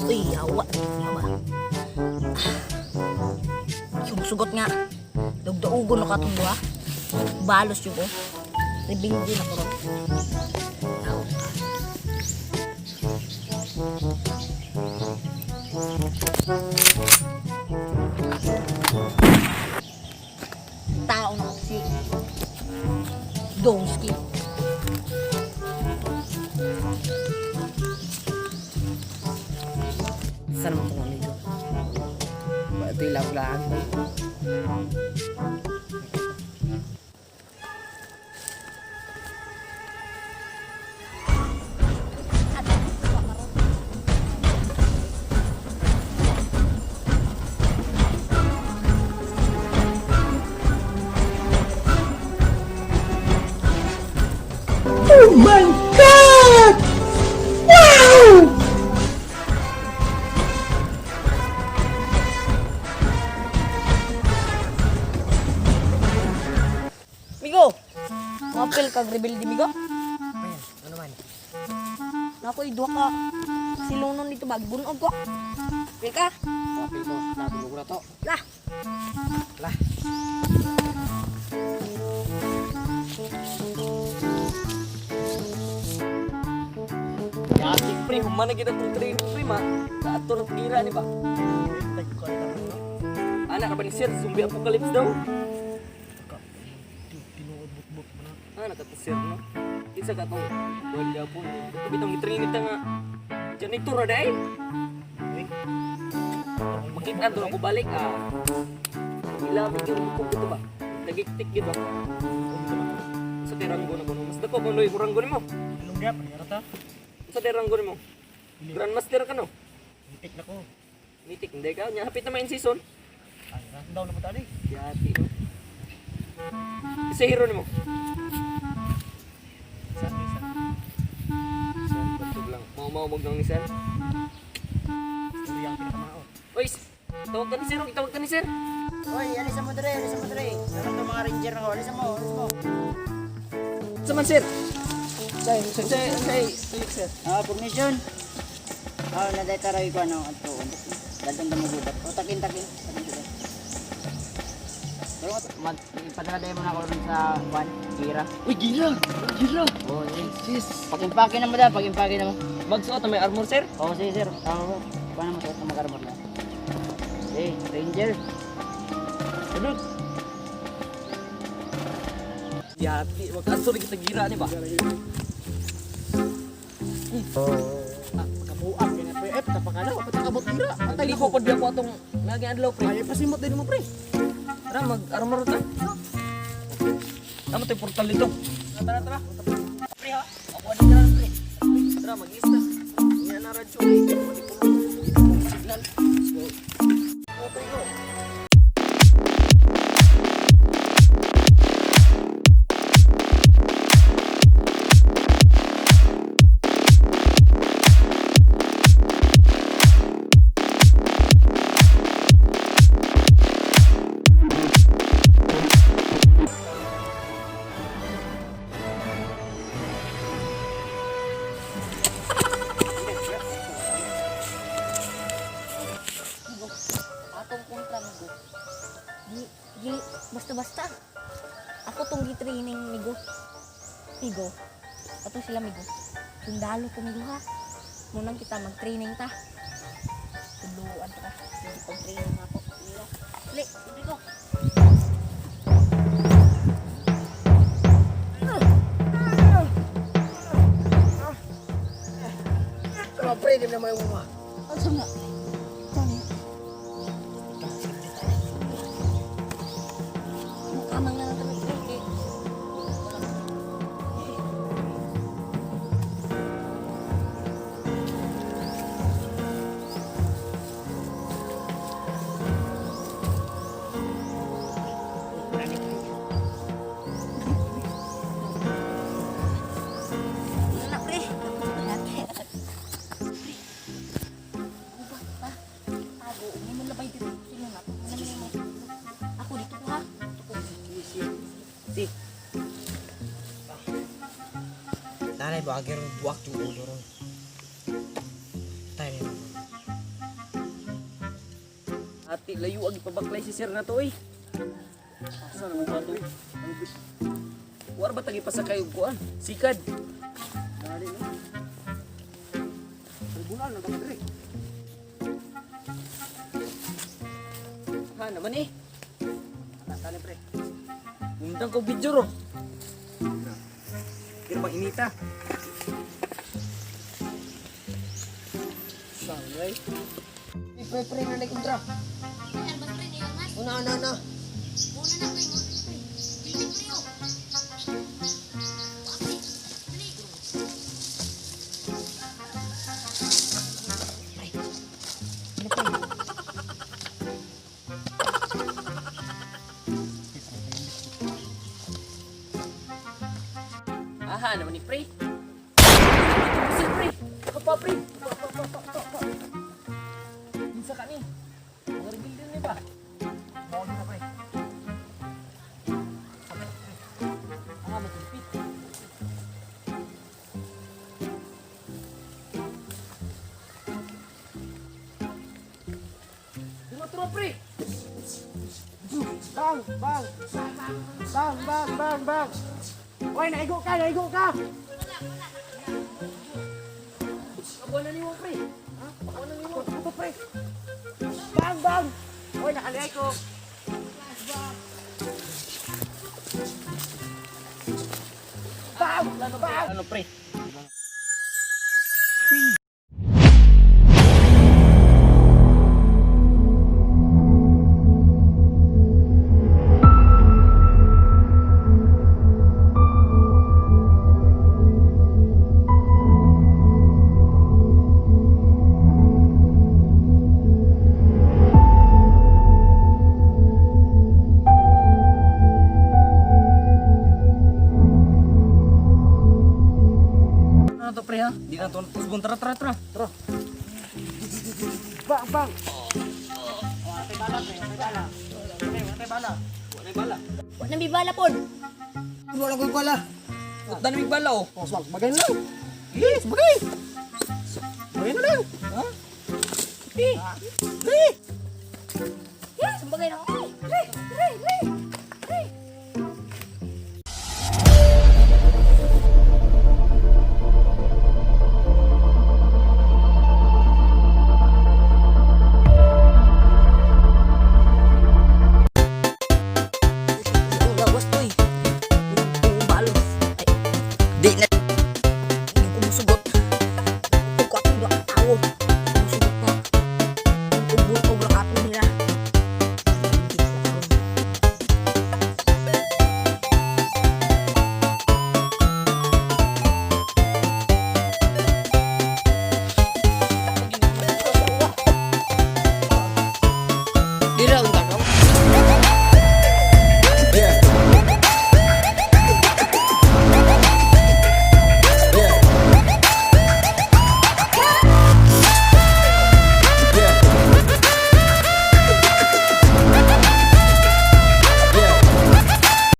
Uy, yawa. Yawa. Sugot nga. Dugdaugon na katong duha. Balos yung ko. Ribindi na ko ron. Yawa. Tao na si Donski. Saan mo itong amigo? Ba ito'y lablaan ko? Oh my God! Wow! Migo! Mapil kag rebelde, Migo? Ayan, ano man? Naku, idwa ka. Silunon dito ba? Bunog ko. Pil ka? Kapil ko, nabulog na to. Lah! Lah. Yatik pre, humana kita itong training pre ma. Kato ng tira ni ba? Anak ka ba ni Sir? Zombie apocalypse daw. Anak ka to Sir no? Isa ka itong buwan gapon. Ito bitong itraining ta nga. Janitor na dahil. Makita doon ako balik ah. Ilamig yung mukong dito ba? Nagiktik dito. Sa tiranggo na ko. Mas dako kung loy kuranggo ni mo. Lunggap, ano Sa tiranggo ni mo. Grandmaster ka no? Itik na ko. Nitik, hindi ka. Nyahapit na main season. Ay, nasa daw na po tali. Yati no? Isa hero ni mo. Isa. Batog lang. Mau-mau lang ni Sir. Ito yung pinakamao. Oy, tawag ka ni Sir. Itawag ka ni Sir. Oy, alis mo dre. Sarap ng mga ranger ako. Alis mo. Saman Sir. Say, Sir. Permission. Naday taray ko ano ato. Dadong dumugubat. O takin. Pero ipadala mo na ako rin sa van, gira. Uy, gira. Oh, yes. Pakimpake na mo da, pakimpake na mo. Magsuot na may armor Sir. Oh, sige sir. Paano mo suot na magarmar na? Eh, ranger. Sunod. Yati, wag ka sorry kita gira ni ba? Kabuang, kaya na PF, tapakala, patakabot gira. Antay ko pod ako atong lagi adlaw pre. Ay, pasimot din mo, pre. Tara mag-armor ta. Tama tayo portal dito. Tara. Pre ha. Ako ani na pre. Tara mag-lista. Yan na radyo. Signal. Okay go. Atong kontra, Migo. Basta-basta. Ako tong gi-training, Migo. Ato sila, Migo. Sundalo ko, Migo, ha? Munang kita mag-training ta. Tuluan ta. Hindi pag-training ako. Dali, Migo. Pero, pre, di na may uma. Ano nga? Amang na natin mag-training. Anak, pre. Ako dito ko ha. Si. Nanay ba agir buwak yung ulo ron. Tayo na. Ti layo agi pabaklay si sir na to eh. Asa naman ba to? War ba tagi pa sa kayo kuan? Sikad. Dali no. Tribunal na ba dire? Ha naman eh. Dali pre. Undang ko video ro. Kira ba inita? Sanay. Pre na ning kontra. Una. Aha naman ni pre. Sir pre. Apa pre? Bisa ka ni. Ngarigil din ni ba? Bawal na pre. Ah, matupit. Dumatro pre. Bang. Oy, naigo ka. Kabuan na niyo pre. Ha? Kabuan na niyo. Puto pre. Bang. Oy, nakalay ko. Bang. Ano pre? Ano to pre ha? Di na to tusgon tara. Bang. Bala. Wa nang bibala pod. Wala ko pala. Ut na namig bala oh. Swag, bagay na lang. Yes, bagay. Bagay na lang. Ha? Yes, bagay na.